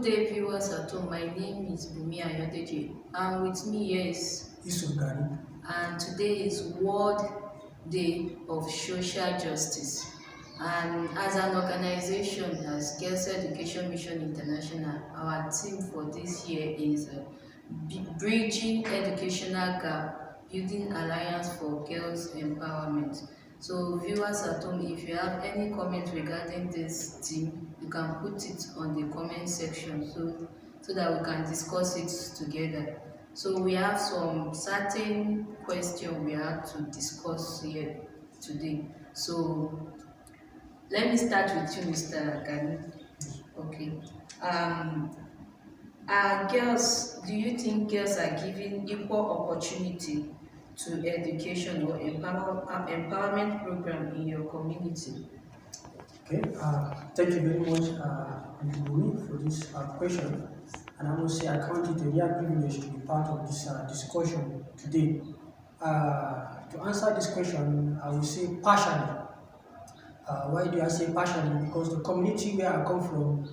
Good day, viewers at home. My name is Bumi Ayodeji, and with me here is Yusuf Gani. And today is World Day of Social Justice. And as an organization, as Girls Education Mission International, our theme for this year is Bridging Educational Gap, Building Alliance for Girls Empowerment. So viewers at home, if you have any comments regarding this theme, you can put it on the comment section so that we can discuss it together. So we have some certain questions we have to discuss here today. So let me start with you, Mr. Gani. Okay. Do you think girls are given equal opportunity to education or empowerment program in your community? Okay, thank you very much, Bumi, for this question. And I must say, I count it a real privilege to be part of this discussion today. To answer this question, I will say partially. Why do I say partially? Because the community where I come from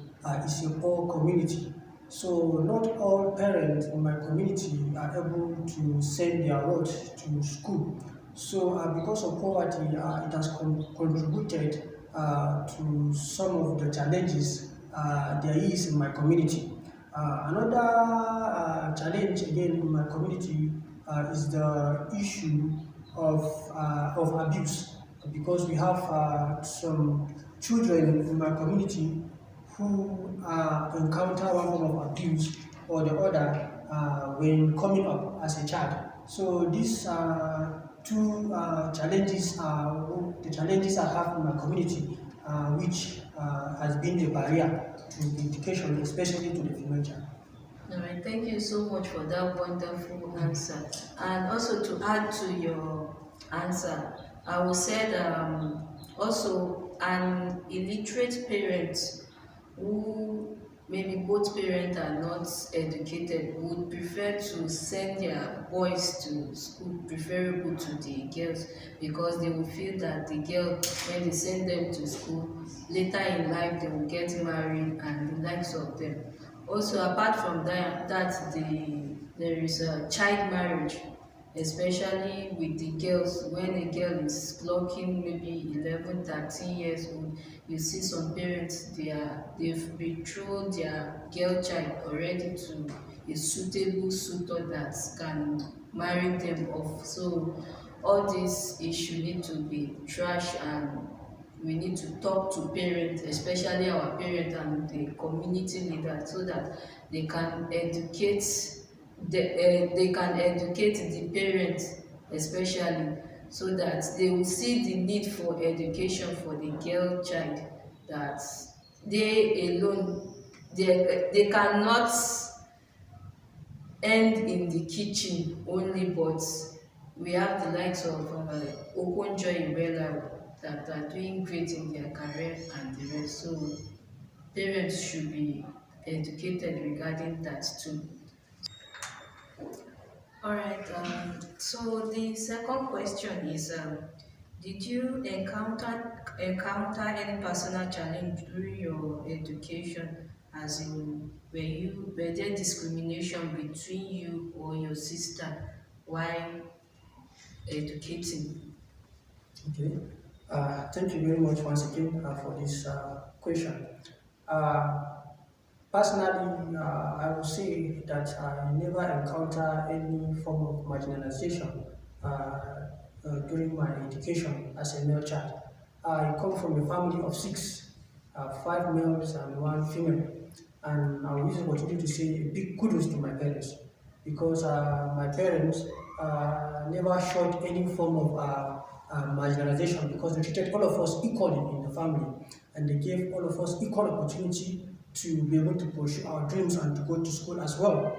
is a poor community. So not all parents in my community are able to send their words to school. So because of poverty, it has contributed to some of the challenges there is in my community. Another challenge again in my community is the issue of abuse, because we have some children in my community who encounter one form of abuse or the other when coming up as a child. So these two challenges are the challenges I have in my community, which has been a barrier to education, especially to the female child. All right, thank you so much for that wonderful answer. And also to add to your answer, I will say that also an illiterate parent who maybe both parents are not educated would prefer to send their boys to school, preferable to the girls, because they will feel that the girl, when they send them to school, later in life they will get married and the likes of them. Also, apart from there is a child marriage, especially with the girls. When a girl is clocking maybe 11, 13 years old, you see some parents, they've betrothed their girl child already to a suitable suitor that can marry them off. So all these issues need to be trashed, and we need to talk to parents, especially our parents and the community leaders, so that they can educate the parents, especially, so that they will see the need for education for the girl child, that they alone, they cannot end in the kitchen only, but we have the likes of Okonjo Iweala that are doing great in their career and the rest. So parents should be educated regarding that too. All right. So the second question is, did you encounter any personal challenge during your education? As in, were there discrimination between you or your sister while educating? Okay. Thank you very much once again for this question. Uh, Personally, I would say that I never encounter any form of marginalization during my education as a male child. I come from a family of six, five males and one female, and I will use the opportunity to say a big kudos to my parents, because my parents never showed any form of marginalization, because they treated all of us equally in the family, and they gave all of us equal opportunity to be able to pursue our dreams and to go to school as well.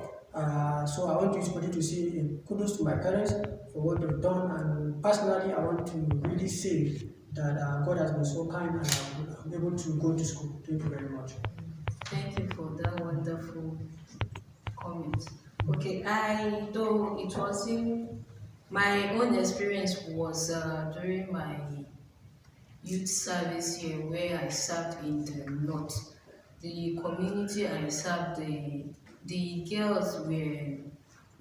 So I want to use the opportunity to say kudos to my parents for what they've done, and personally I want to really say that God has been so kind and I'm able to go to school. Thank you very much. Thank you for that wonderful comment. Okay, though it wasn't my own experience was during my youth service year, where I served in the north. the community I served, the girls were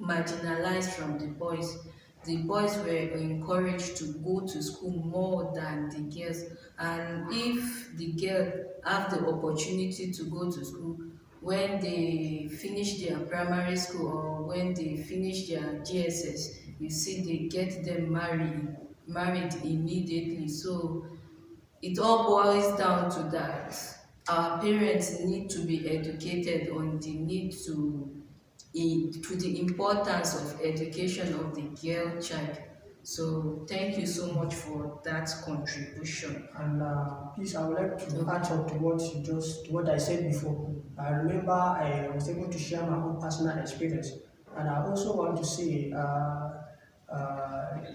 marginalized from the boys. The boys were encouraged to go to school more than the girls. And if the girl have the opportunity to go to school, when they finish their primary school or when they finish their GSS, you see they get them married immediately. So it all boils down to that. Our parents need to be educated on the need to the importance of education of the girl child. So thank you so much for that contribution. And please, I would like to add up to what I said before. I remember I was able to share my own personal experience, and I also want to say,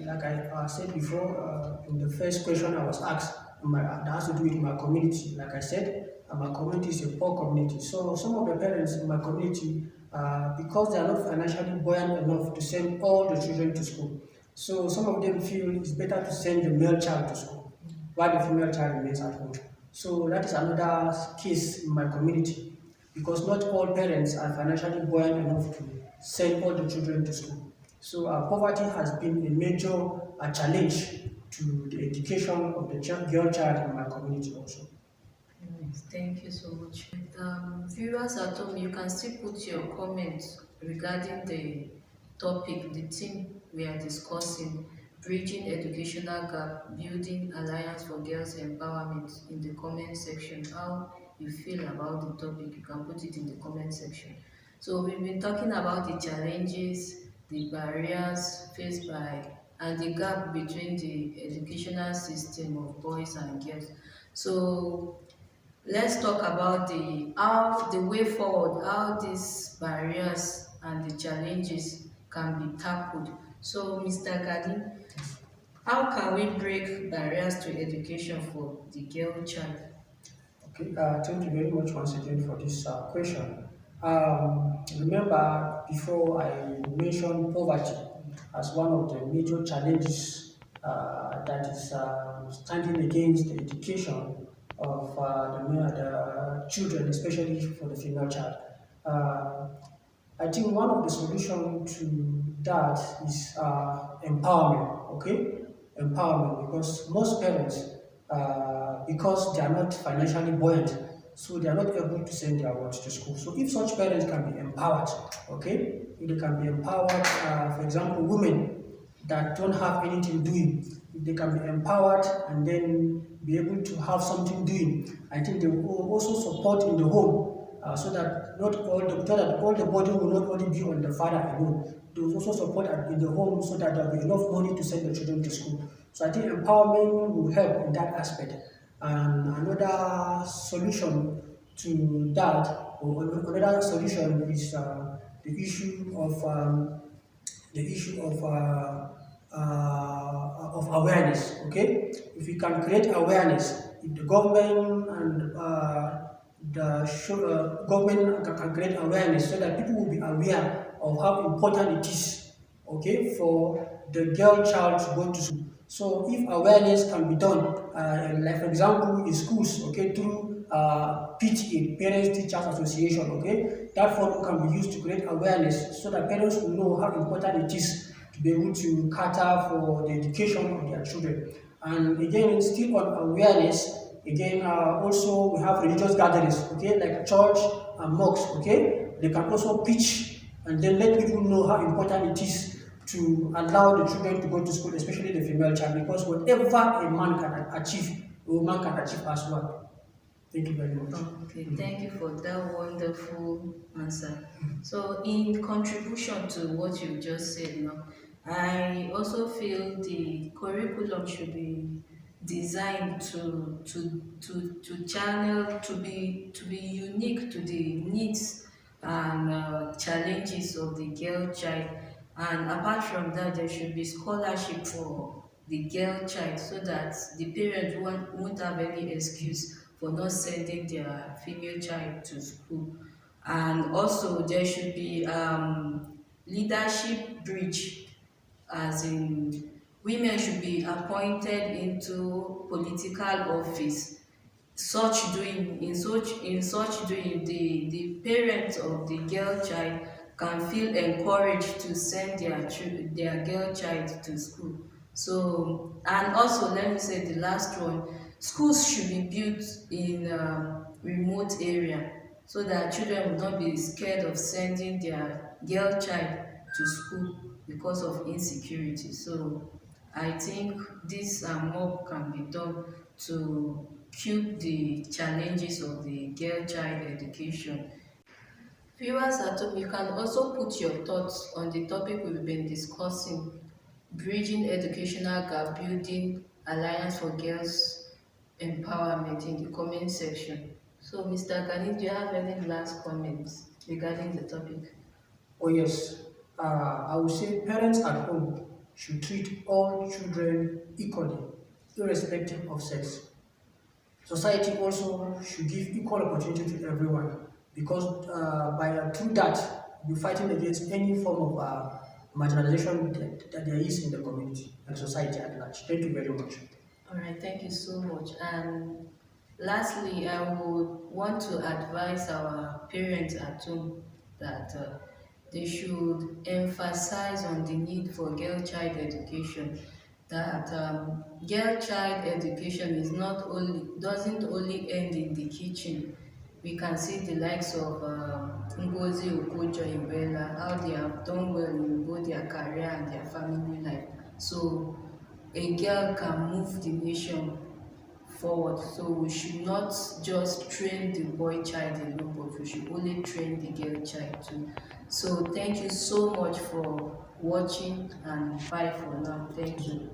like I said before, in the first question I was asked, that has to do with my community. Like I said, my community is a poor community. So some of the parents in my community, because they are not financially buoyant enough to send all the children to school, so some of them feel it's better to send the male child to school while the female child remains at home. So that is another case in my community because not all parents are financially buoyant enough to send all the children to school. So poverty has been a major challenge to the education of the girl child in my community also. Yes, thank you so much. Viewers at home, you can still put your comments regarding the topic, the theme we are discussing, bridging educational gap, building alliance for girls empowerment in the comment section. How you feel about the topic, you can put it in the comment section. So we've been talking about the challenges, the barriers faced by, and the gap between the educational system of boys and girls. So let's talk about the way forward, how these barriers and the challenges can be tackled. So, Mr. Gadi, how can we break barriers to education for the girl child? Okay, thank you very much once again for this question. Remember, before I mentioned poverty as one of the major challenges that is standing against the education of the children, especially for the female child. Uh, I think one of the solutions to that is empowerment, okay? Empowerment, because most parents, because they are not financially buoyant, so they are not able to send their words to school. So if such parents can be empowered, okay? If they can be empowered, for example, women that don't have anything doing, if they can be empowered and then be able to have something doing, I think they will also support in the home so that not all the so that all the burden will not only be on the father alone. They will also support in the home so that there will be enough money to send the children to school. So I think empowerment will help in that aspect. And another solution to that, or another solution is the issue of the issue of awareness. Okay, if we can create awareness, if the government and government can create awareness so that people will be aware of how important it is, okay, for the girl child to go to school. So if awareness can be done, like for example in schools, okay, through PTA, Parents Teachers Association, okay, that forum can be used to create awareness so that parents will know how important it is to be able to cater for the education of their children. And again, still on awareness, again, also we have religious gatherings, okay, like church and mosques, okay. They can also preach and then let people know how important it is to allow the children to go to school, especially the female child, because whatever a man can achieve, a woman can achieve as well. Thank you very much. Okay, thank you for that wonderful answer. So, in contribution to what you just said now, I also feel the curriculum should be designed to channel to be unique to the needs and challenges of the girl child. And apart from that, there should be scholarship for the girl child so that the parents won't have any excuse for not sending their female child to school. And also there should be leadership bridge, as in women should be appointed into political office such doing, the parents of the girl child can feel encouraged to send their girl child to school. So, and also let me say the last one, schools should be built in remote area so that children will not be scared of sending their girl child to school because of insecurity. So I think this and more can be done to cube the challenges of the girl child education. Viewers at home, you can also put your thoughts on the topic we've been discussing, bridging educational gap, building alliance for girls empowerment, in the comment section. So, Mr. Gani, do you have any last comments regarding the topic? Oh yes, I would say parents at home should treat all children equally, irrespective of sex. Society also should give equal opportunity to everyone because through that, we're fighting against any form of marginalization that there is in the community and society at large. Thank you very much. All right, thank you so much. And lastly, I would want to advise our parents at home that they should emphasize on the need for girl child education. That girl child education is not only doesn't only end in the kitchen. We can see the likes of Ngozi Okonjo-Iweala, how they have done well in both their career and their family life. So a girl can move the nation forward. So we should not just train the boy child alone, but we should only train the girl child too. So thank you so much for watching, and bye for now. Thank you.